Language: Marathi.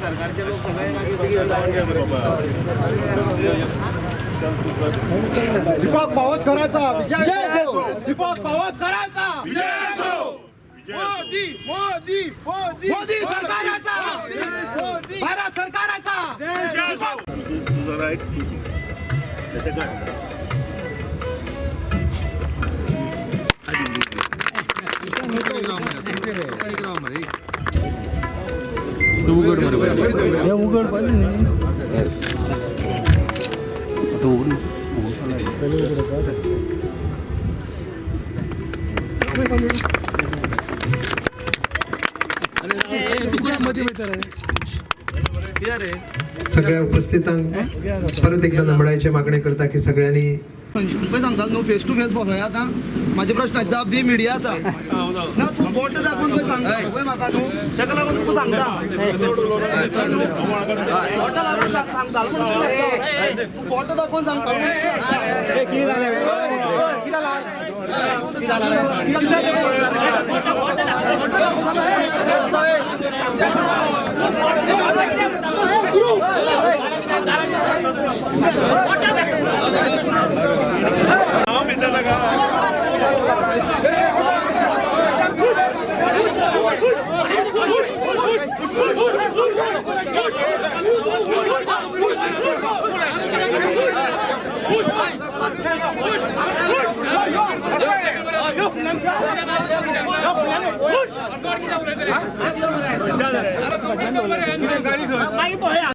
सरकारचे लोक सगळे दीपक पावसकरांचा विजय असो. दीपक पावसकरांचा विजय असो. मोदी मोदी मोदी मोदी सरकाराचा मोदी भारत सरकाराचा तुझं राईट उघड पाहिजे सगळ्या उपस्थितांक परत एकदा नमडायचे मागणी करता की सगळ्यांनी तुमकां सांगता न्हू फेस टू फेस बसोया आतां म्हाजे प्रश्नाचे जबाब दी मिडिया आसा ना तूं बोट दाखोवन खंय सांगता पळय म्हाका न्हू ताका लागून तुका सांगता बोट लागून सांगता तूं बोट दाखोवन सांगता कितें जालें कितें जालां मागीर पळया